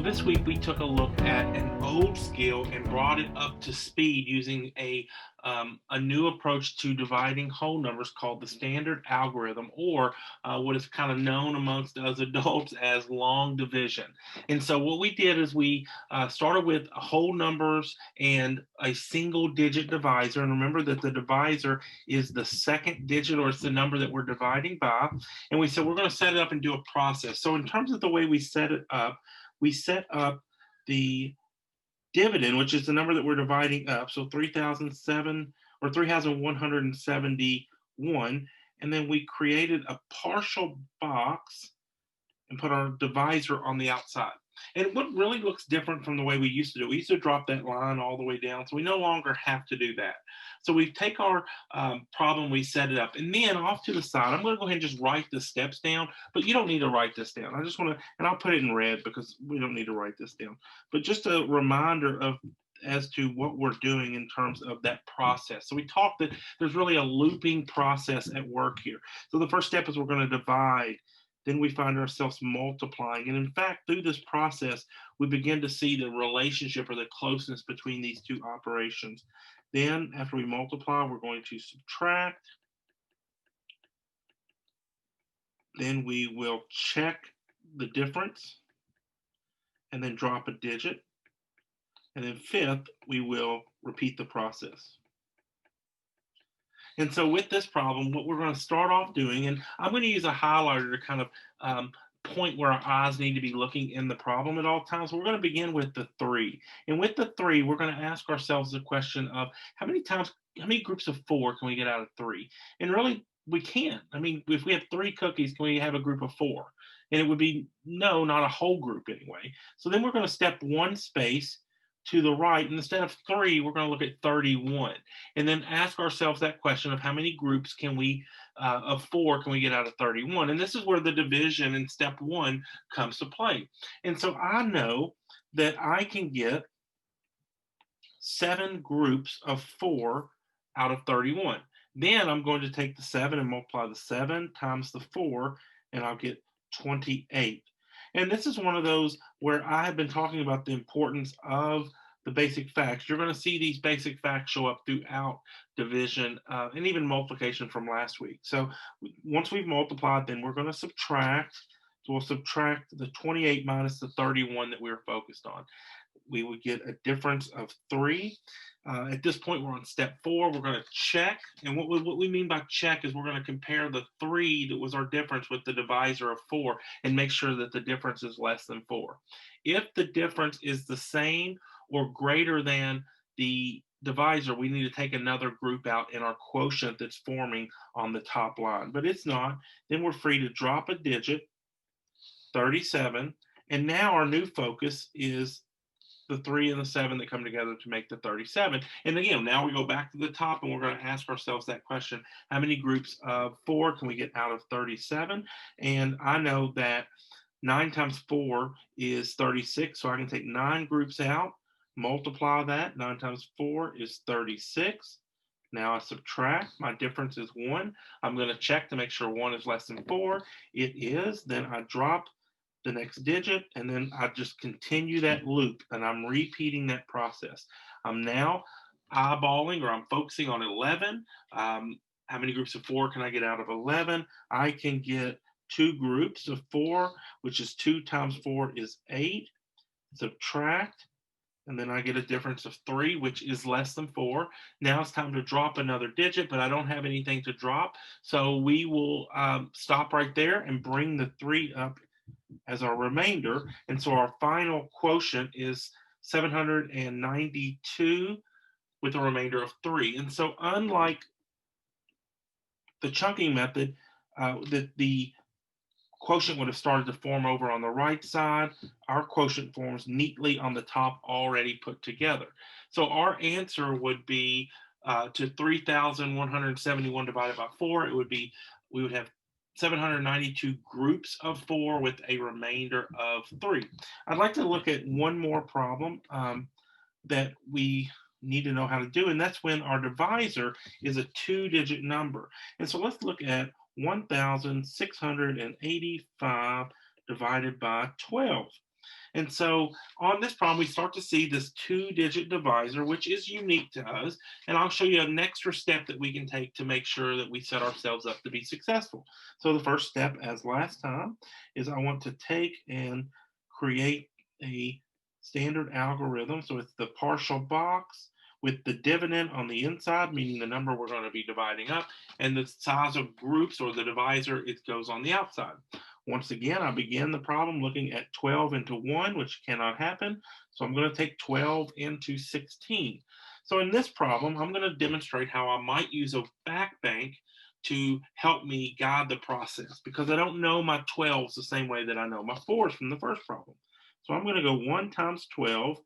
This week we took a look at an old skill and brought it up to speed using a new approach to dividing whole numbers called the standard algorithm, or what is kind of known amongst us adults as long division. And so what we did is we started with whole numbers and a single digit divisor. And remember that the divisor is the second digit, or it's the number that we're dividing by. And we said we're going to set it up and do a process. So in terms of the way we set up the dividend, which is the number that we're dividing up. So 3007 or 3171. And then we created a partial box and put our divisor on the outside. And what really looks different from the way we used to do, we used to drop that line all the way down. So we no longer have to do that. So we take our problem, we set it up, and then off to the side, I'm going to go ahead and just write the steps down, but you don't need to write this down. I just want to, and I'll put it in red because we don't need to write this down. But just a reminder of as to what we're doing in terms of that process. So we talked that there's really a looping process at work here. So the first step is we're going to divide, then we find ourselves multiplying. And in fact, through this process, we begin to see the relationship or the closeness between these two operations. Then after we multiply, we're going to subtract. Then we will check the difference and then drop a digit. And then fifth, we will repeat the process. And so with this problem, what we're going to start off doing, and I'm going to use a highlighter to kind of point where our eyes need to be looking in the problem at all times. We're going to begin with the 3. And with the 3, we're going to ask ourselves the question of how many groups of 4 can we get out of 3? And really, we can't. I mean, if we have 3 cookies, can we have a group of 4? And it would be no, not a whole group anyway. So then we're going to step one space to the right, and instead of 3, we're going to look at 31, and then ask ourselves that question of how many groups can we of 4 can we get out of 31. And this is where the division in step 1 comes to play. And so I know that I can get 7 groups of 4 out of 31. Then I'm going to take the 7 and multiply the 7 times the 4, and I'll get 28. And this is one of those where I have been talking about the importance of the basic facts. You're going to see these basic facts show up throughout division and even multiplication from last week. So once we've multiplied, then we're going to subtract. So we'll subtract the 28 minus the 31 that we were focused on. We would get a difference of 3. At this point, we're on step 4. We're going to check. And what we mean by check is we're going to compare the 3 that was our difference with the divisor of 4 and make sure that the difference is less than 4. If the difference is the same or greater than the divisor, we need to take another group out in our quotient that's forming on the top line. But it's not. Then we're free to drop a digit, 37. And now our new focus is the 3 and the 7 that come together to make the 37. And again, now we go back to the top and we're going to ask ourselves that question: how many groups of 4 can we get out of 37? And I know that 9 times 4 is 36, so I can take 9 groups out, multiply that. 9 times 4 is 36. Now I subtract. My difference is 1. I'm going to check to make sure 1 is less than 4. It is. Then I drop the next digit, and then I just continue that loop, and I'm repeating that process. I'm now eyeballing, or I'm focusing on 11. How many groups of 4 can I get out of 11? I can get 2 groups of 4, which is 2 times 4 is 8. Subtract, and then I get a difference of 3, which is less than 4. Now it's time to drop another digit, but I don't have anything to drop. So we will stop right there and bring the 3 up as our remainder. And so our final quotient is 792 with a remainder of 3. And so unlike the chunking method, the quotient would have started to form over on the right side, our quotient forms neatly on the top, already put together. So our answer would be to 3,171 divided by 4, it would be, we would have 792 groups of 4 with a remainder of 3. I'd like to look at one more problem that we need to know how to do, and that's when our divisor is a 2-digit number. And so let's look at 1,685 divided by 12. And so on this problem, we start to see this two-digit divisor, which is unique to us. And I'll show you an extra step that we can take to make sure that we set ourselves up to be successful. So the first step, as last time, is I want to take and create a standard algorithm. So it's the partial box with the dividend on the inside, meaning the number we're going to be dividing up, and the size of groups or the divisor, it goes on the outside. Once again, I begin the problem looking at 12 into 1, which cannot happen. So I'm going to take 12 into 16. So in this problem, I'm going to demonstrate how I might use a back bank to help me guide the process because I don't know my 12s the same way that I know my 4s from the first problem. So I'm going to go 1 times 12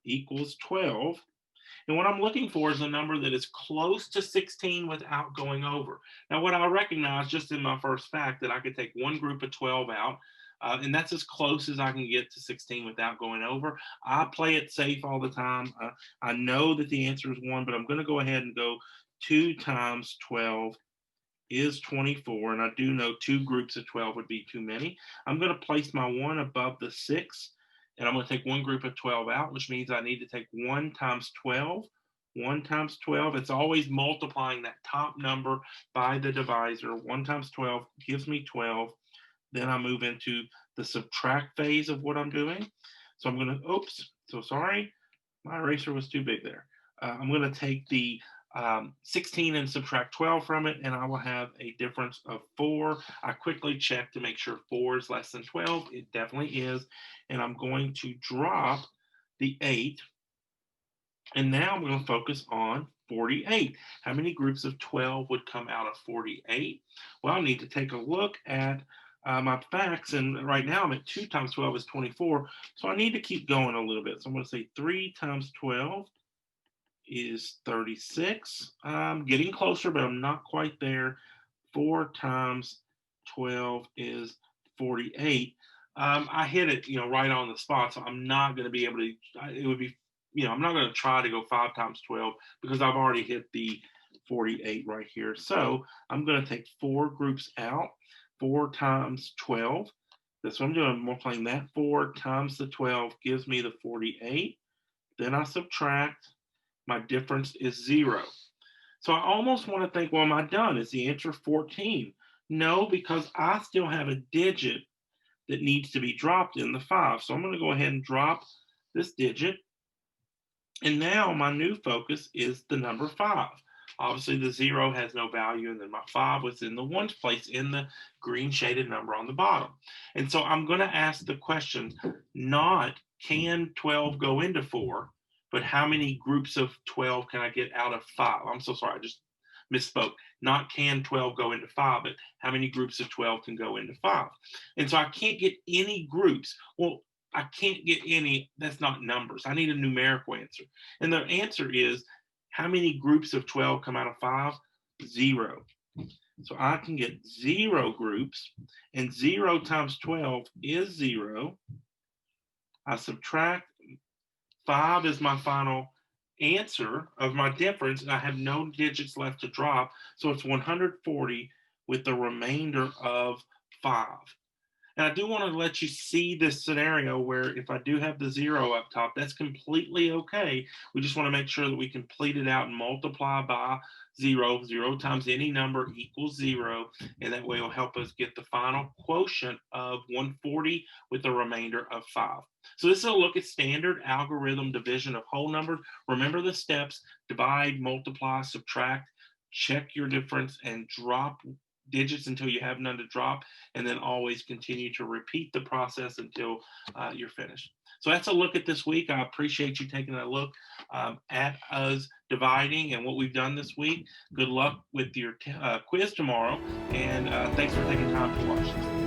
equals 12. And what I'm looking for is a number that is close to 16 without going over. Now, what I recognize just in my first fact that I could take one group of 12 out, and that's as close as I can get to 16 without going over. I play it safe all the time. I know that the answer is 1, but I'm going to go ahead and go 2 times 12 is 24, and I do know two groups of 12 would be too many. I'm going to place my 1 above the 6, and I'm going to take one group of 12 out, which means I need to take 1 times 12. 1 times 12, it's always multiplying that top number by the divisor. 1 times 12 gives me 12. Then I move into the subtract phase of what I'm doing. So I'm going to, oops, so sorry, my eraser was too big there. I'm going to take the 16 and subtract 12 from it, and I will have a difference of 4. I quickly check to make sure 4 is less than 12. It definitely is. And I'm going to drop the 8. And now I'm going to focus on 48. How many groups of 12 would come out of 48? Well, I need to take a look at my facts. And right now I'm at 2 times 12 is 24. So I need to keep going a little bit. So I'm going to say 3 times 12 is 36. I'm getting closer, but I'm not quite there. 4 times 12 is 48. I hit it, right on the spot. So I'm not going to be able to, it would be, I'm not going to try to go 5 times 12 because I've already hit the 48 right here. So I'm going to take 4 groups out. 4 times 12. That's what I'm doing. I'm multiplying that 4 times the 12 gives me the 48. Then I subtract. My difference is 0. So I almost want to think, well, am I done? Is the answer 14? No, because I still have a digit that needs to be dropped in the 5. So I'm going to go ahead and drop this digit. And now my new focus is the number 5. Obviously, the 0 has no value, and then my 5 was in the ones place in the green shaded number on the bottom. And so I'm going to ask the question, not can 12 go into 4, but how many groups of 12 can I get out of 5? I'm so sorry, I just misspoke. Not can 12 go into 5, but how many groups of 12 can go into 5? And so I can't get any groups. Well, I can't get any, that's not numbers. I need a numerical answer. And the answer is how many groups of 12 come out of 5? 0. So I can get 0 groups, and 0 times 12 is 0. I subtract 5 is my final answer of my difference, and I have no digits left to drop. So it's 140 with the remainder of 5. And I do want to let you see this scenario where if I do have the 0 up top, that's completely okay. We just want to make sure that we complete it out and multiply by 0. 0 times any number equals 0. And that way it'll help us get the final quotient of 140 with the remainder of 5. So this is a look at standard algorithm division of whole numbers. Remember the steps: divide, multiply, subtract, check your difference, and drop digits until you have none to drop, and then always continue to repeat the process until you're finished. So that's a look at this week. I appreciate you taking a look at us dividing and what we've done this week. Good luck with your quiz tomorrow, and thanks for taking time to watch this.